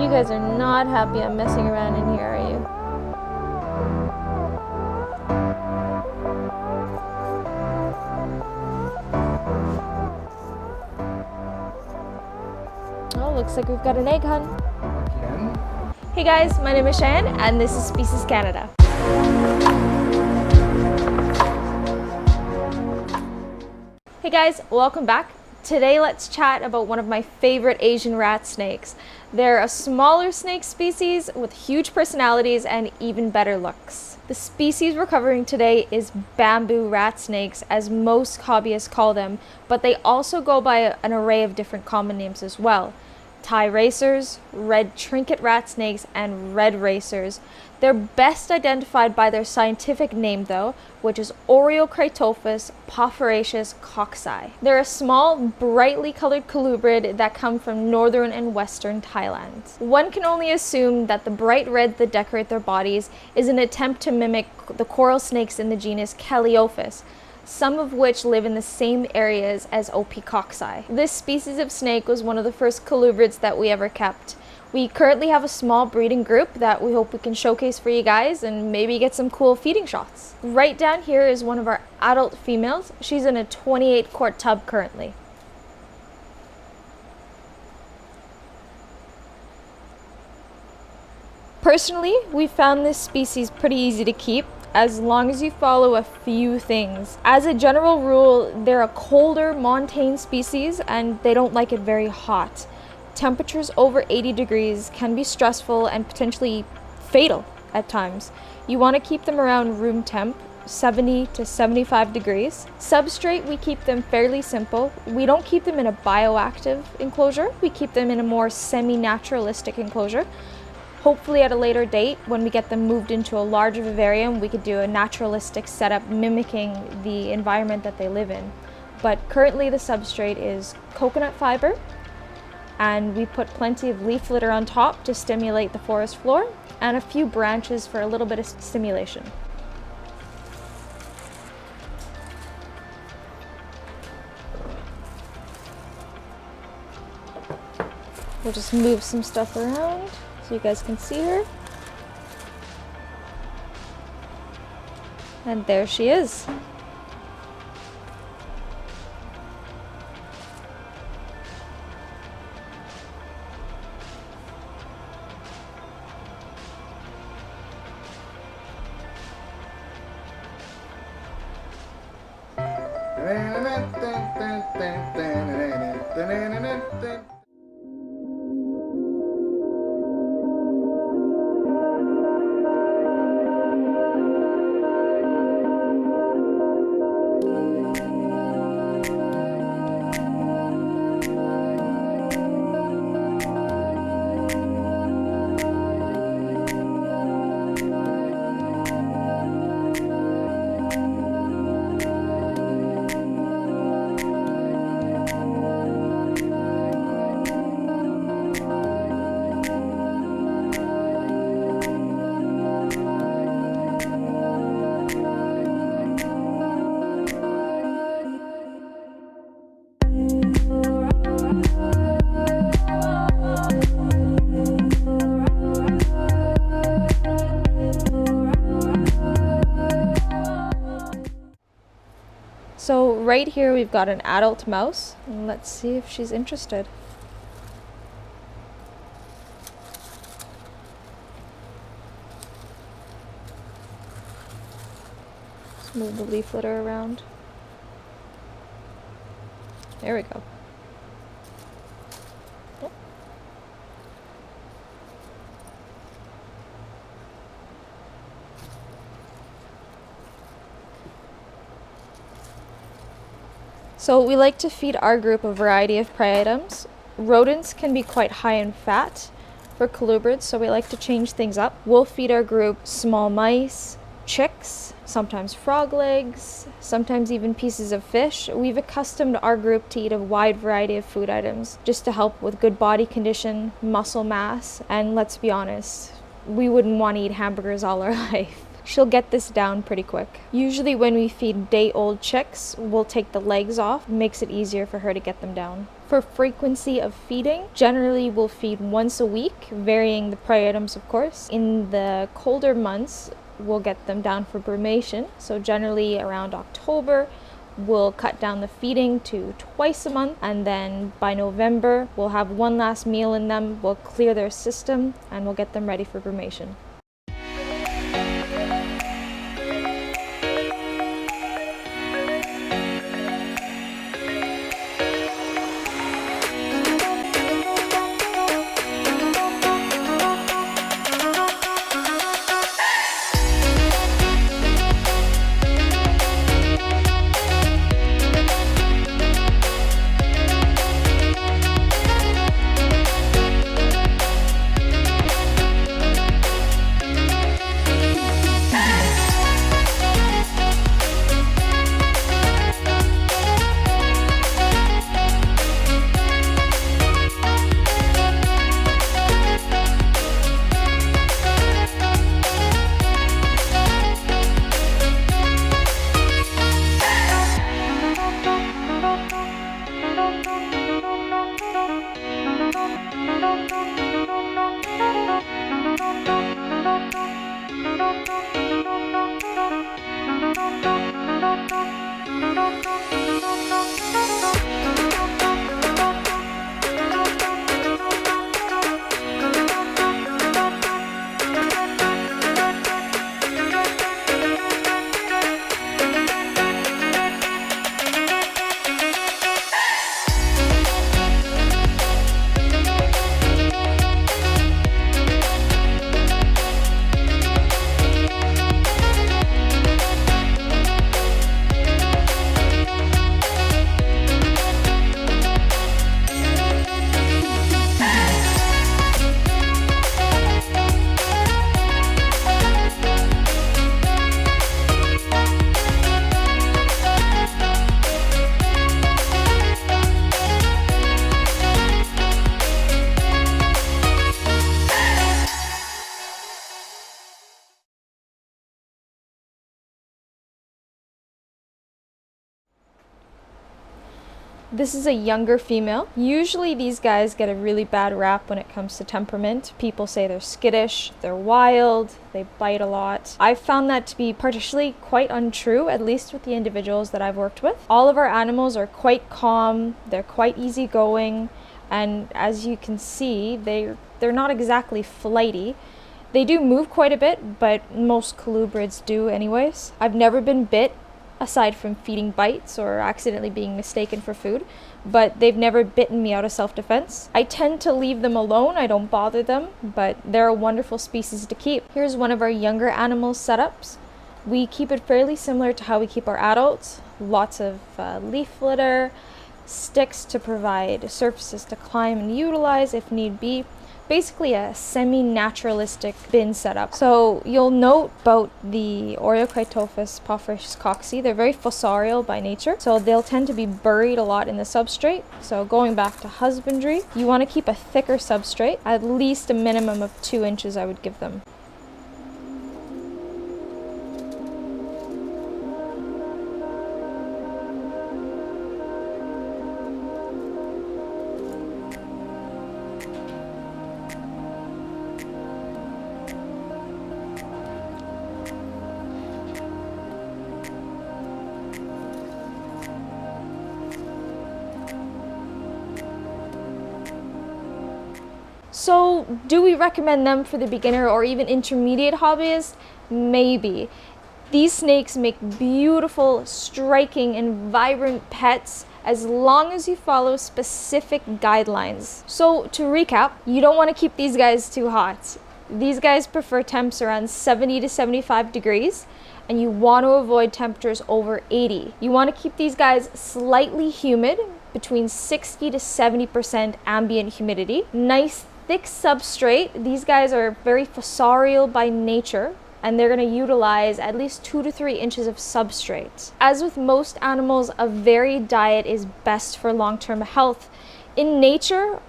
You guys are not happy I'm messing around in here, are you? Oh, looks like we've got an egg hunt. Again? Hey guys, my name is Cheyenne and this is Species Canada. Hey guys, welcome back. Today let's chat about one of my favorite Asian rat snakes. They're a smaller snake species with huge personalities and even better looks. The species we're covering today is bamboo rat snakes, as most hobbyists call them, but they also go by an array of different common names as well. Thai racers, red trinket rat snakes, and red racers. They're best identified by their scientific name though, which is O.p.coxi. They're a small, brightly colored colubrid that come from northern and western Thailand. One can only assume that the bright red that decorate their bodies is an attempt to mimic the coral snakes in the genus Caliophis, some of which live in the same areas as O.p.coxi. This species of snake was one of the first colubrids that we ever kept. We currently have a small breeding group that we hope we can showcase for you guys and maybe get some cool feeding shots. Right down here is one of our adult females. She's in a 28 quart tub currently. Personally, we found this species pretty easy to keep, as long as you follow a few things. As a general rule, they're a colder montane species and they don't like it very hot. Temperatures over 80 degrees can be stressful and potentially fatal at times. You want to keep them around room temp, 70 to 75 degrees. Substrate, we keep them fairly simple. We don't keep them in a bioactive enclosure. We keep them in a more semi-naturalistic enclosure. Hopefully at a later date, when we get them moved into a larger vivarium, we could do a naturalistic setup mimicking the environment that they live in. But currently the substrate is coconut fiber, and we put plenty of leaf litter on top to stimulate the forest floor, and a few branches for a little bit of stimulation. We'll just move some stuff around so you guys can see her. And there she is. So right here we've got an adult mouse, and let's see if she's interested. Let's move the leaf litter around. There we go. Yep. So we like to feed our group a variety of prey items. Rodents can be quite high in fat for colubrids, so we like to change things up. We'll feed our group small mice, chicks, sometimes frog legs, sometimes even pieces of fish. We've accustomed our group to eat a wide variety of food items just to help with good body condition, muscle mass, and let's be honest, we wouldn't want to eat hamburgers all our life. she'll get this down pretty quick. Usually when we feed day-old chicks, we'll take the legs off. It makes it easier for her to get them down. For frequency of feeding, generally we'll feed once a week, varying the prey items of course. In the colder months, we'll get them down for brumation. So generally around October, we'll cut down the feeding to twice a month, and then by November we'll have one last meal in them, we'll clear their system, and we'll get them ready for brumation. This is a younger female. Usually these guys get a really bad rap when it comes to temperament. People say they're skittish, they're wild, they bite a lot. I've found that to be partially quite untrue, at least with the individuals that I've worked with. All of our animals are quite calm, they're quite easygoing, and as you can see, they're not exactly flighty. They do move quite a bit, but most colubrids do anyways. I've never been bit, aside from feeding bites or accidentally being mistaken for food, but they've never bitten me out of self-defense. I tend to leave them alone, I don't bother them, but they're a wonderful species to keep. Here's one of our younger animals setups. We keep it fairly similar to how we keep our adults. Lots of leaf litter, sticks to provide surfaces to climb and utilize if need be. Basically a semi-naturalistic bin setup. So you'll note about the O.p.coxi, they're very fossorial by nature, so they'll tend to be buried a lot in the substrate. So going back to husbandry, you want to keep a thicker substrate, at least a minimum of 2 inches I would give them. So do we recommend them for the beginner or even intermediate hobbyist? Maybe. These snakes make beautiful, striking, and vibrant pets as long as you follow specific guidelines. So to recap, you don't want to keep these guys too hot. These guys prefer temps around 70 to 75 degrees, and you want to avoid temperatures over 80. You want to keep these guys slightly humid, between 60 to 70% ambient humidity. Nice thick substrate. These guys are very fossorial by nature, and they're going to utilize at least 2 to 3 inches of substrate. As with most animals, a varied diet is best for long-term health. In nature,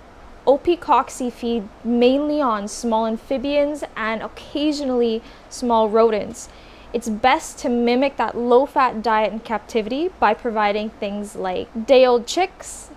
O.p.coxi feed mainly on small amphibians and occasionally small rodents. It's best to mimic that low-fat diet in captivity by providing things like day-old chicks,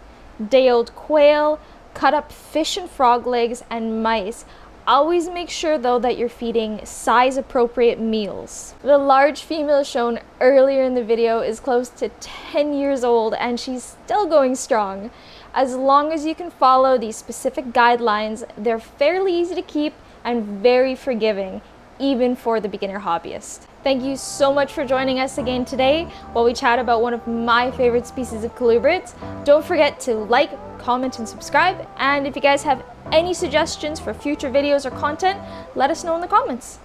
day-old quail, cut up fish and frog legs, and mice. Always make sure though that you're feeding size-appropriate meals. The large female shown earlier in the video is close to 10 years old and she's still going strong. As long as you can follow these specific guidelines, they're fairly easy to keep and very forgiving, even for the beginner hobbyist. Thank you so much for joining us again today while we chat about one of my favorite species of colubrids. Don't forget to like, comment, and subscribe. And if you guys have any suggestions for future videos or content, let us know in the comments.